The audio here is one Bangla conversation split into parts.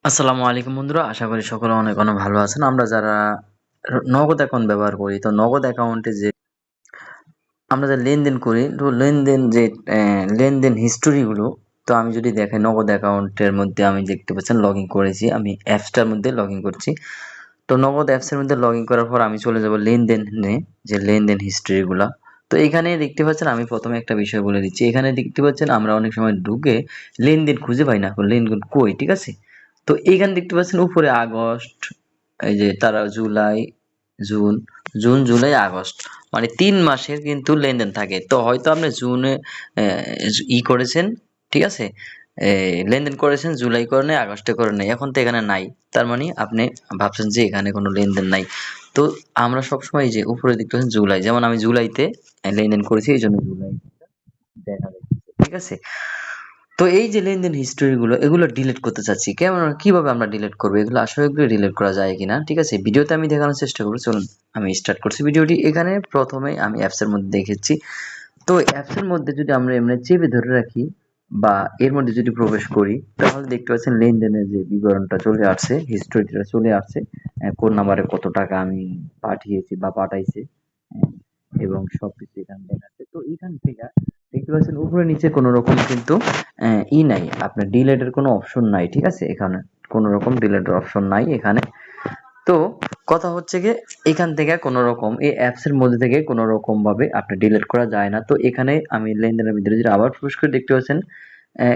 আসসালামু আলাইকুম বন্ধুরা, আশা করি সকলে অনেক অনেক ভালো আছেন। আমরা যারা নগদ অ্যাকাউন্ট ব্যবহার করি, তো নগদ অ্যাকাউন্টে যে আমরা যে লেনদেন করি, তো লেনদেন যে লেনদেন হিস্টোরিগুলো, তো আমি যদি দেখি নগদ অ্যাকাউন্টের মধ্যে আমি দেখতে পাচ্ছেন লগ ইন করেছি, আমি অ্যাপসটার মধ্যে লগ ইন করছি। তো নগদ অ্যাপসের মধ্যে লগ ইন করার পর আমি চলে যাব লেনদেনে, যে লেনদেন হিস্ট্রিগুলা। তো এখানে দেখতে পাচ্ছেন, আমি প্রথমে একটা বিষয় বলে দিচ্ছি। এখানে দেখতে পাচ্ছেন আমরা অনেক সময় ঢুকে লেনদেন খুঁজে পাই না, লেনদেন কই, ঠিক আছে। তো এইখানে দেখতে পাচ্ছেন উপরে আগস্ট, এই যে তারা জুলাই, জুন, জুলাই, আগস্ট, মানে ৩ মাসের কিন্তু লেনদেন থাকে। তো হয়তো আপনি জুনে করেছেন, ঠিক আছে, লেনদেন করেছেন, জুলাই করে নেই, আগস্টে করে নেই, এখন তো এখানে নাই। তার মানে আপনি ভাবছেন যে এখানে কোনো লেনদেন নাই। তো আমরা সবসময় যে উপরে দেখতে পাচ্ছেন জুলাই, যেমন আমি জুলাইতে লেনদেন করেছি, এই জন্য জুলাই দেখা যাচ্ছে, ঠিক আছে। তো এই যে লেনদেন হিস্টোরি গুলো, এগুলো ডিলিট করতে চাচ্ছি। কিভাবে আমরা ডিলিট করবো, এগুলো আসলে ডিলিট করা যায় কিনা, ঠিক আছে, ভিডিওতে আমি দেখানোর চেষ্টা করবো। চলুন আমি স্টার্ট করছি ভিডিওটি। এখানে প্রথমে আমি অ্যাপস এর মধ্যে দেখেছি। তো অ্যাপস এর মধ্যে যদি আমরা এমনি চেপে ধরে রাখি বা এর মধ্যে যদি প্রবেশ করি, তাহলে দেখতে পাচ্ছেন লেনদেনের যে বিবরণটা চলে আসছে, হিস্টোরিটা চলে আসছে, কোন নাম্বারে কত টাকা আমি পাঠিয়েছি বা পাঠাইছি, আহ, এবং সবকিছু এখানে দেখাচ্ছে। তো এখান থেকে দেখতে পাচ্ছেন উপরে নিচে কোনো রকম কিন্তু নাই, আপনার ডিলেটের কোনো অপশন নাই, ঠিক আছে। এখানে কোনো রকম ডিলেটের অপশন নাই এখানে। তো কথা হচ্ছে গিয়ে এখান থেকে কোনো রকম এই অ্যাপস এর মধ্যে থেকে কোনো রকম ভাবে আপনি ডিলিট করা যায় না। তো এখানে আমি লেনদেনের ভিতরে যদি আবার প্রবেশ করে দেখতে পাচ্ছেন,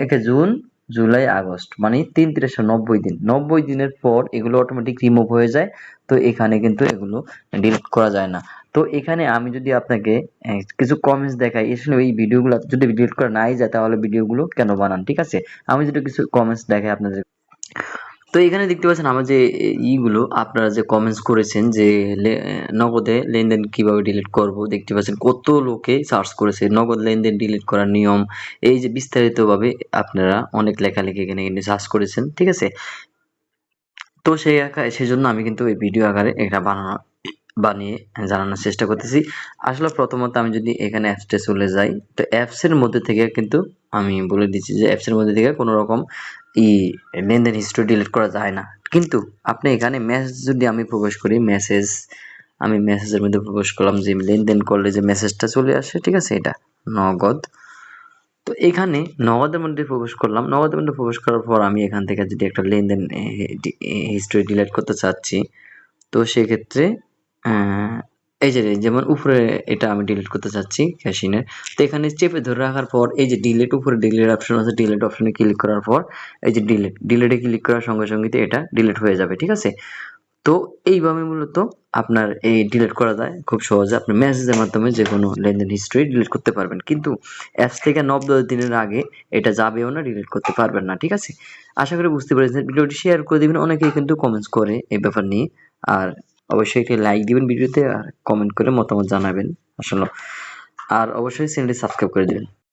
একে জুন, জুলাই, আগস্ট, মানে ৩ × ৯০ দিন, ৯০ দিনের পর এগুলো অটোমেটিক রিমুভ হয়ে যায়। তো এখানে কিন্তু এগুলো ডিলিট করা যায় না। তো এখানে আমি যদি আপনাকে কিছু কমেন্টস দেখাই, আসলে এই ভিডিওগুলো যদি ডিলিট করা নাই যায়, তাহলে ভিডিওগুলো কেন বানান, ঠিক আছে। আমি যদি কিছু কমেন্টস দেখাই আপনাদের। তো এখানে দেখতে পাচ্ছেন আমার যে ইগুলো আপনারা যে কমেন্টস করেছেন যে নগদে লেনদেন কিভাবে ডিলিট করব, দেখতে পাচ্ছেন কত লোকে সার্চ করেছে নগদ লেনদেন ডিলিট করার নিয়ম। এই যে বিস্তারিতভাবে আপনারা অনেক লেখালেখি এখানে কিন্তু সার্চ করেছেন, ঠিক আছে। তো সেজন্য আমি কিন্তু এই ভিডিও আকারে এটা বানিয়ে জানানোর চেষ্টা করতেছি। আসলে প্রথমত আমি যদি এখানে অ্যাপসটা চলে যাই, তো অ্যাপসের মধ্যে থেকে কিন্তু আমি বলে দিচ্ছি যে অ্যাপসের মধ্যে থেকে কোনো রকম ই লেনদেন হিস্ট্রি ডিলিট করা যায় না। কিন্তু আপনি এখানে মেসেজ যদি আমি প্রবেশ করি, আমি মেসেজের মধ্যে প্রবেশ করলাম, যে লেনদেন করলে যে মেসেজটা চলে আসে, ঠিক আছে, এটা নগদ। তো এখানে নগদের মধ্যে প্রবেশ করলাম, নগদের মধ্যে প্রবেশ করার পর আমি এখান থেকে যদি একটা লেনদেন হিস্ট্রি ডিলিট করতে চাচ্ছি, তো সেক্ষেত্রে এই যে যেমন উপরে এটা আমি ডিলিট করতে চাচ্ছি ক্যাশিনের। তো এখানে চেপে ধরে রাখার পর এই যে ডিলিট, উপরে ডিলিট অপশন আছে, ডিলিট অপশনে ক্লিক করার পর এই যে ডিলিটে ক্লিক করার সঙ্গে সঙ্গে এটা ডিলিট হয়ে যাবে, ঠিক আছে। তো এইভাবে মূলত আপনার এই ডিলিট করা যায় খুব সহজে। আপনি মেসেজের মাধ্যমে যে কোনো লেনদেন হিস্ট্রি ডিলিট করতে পারবেন, কিন্তু অ্যাপস থেকে ৯০ দিনের আগে এটা যাবেও না, ডিলিট করতে পারবেন না, ঠিক আছে। আশা করি বুঝতে পেরেছেন। ভিডিওটি শেয়ার করে দিবেন, অনেকেই কিন্তু কমেন্টস করে এই ব্যাপার নিয়ে। আর অবশ্যই একটি লাইক দিবেন ভিডিওতে, আর কমেন্ট করে মতামত জানাবেন আসলে। আর অবশ্যই চ্যানেলটি সাবস্ক্রাইব করে দিবেন।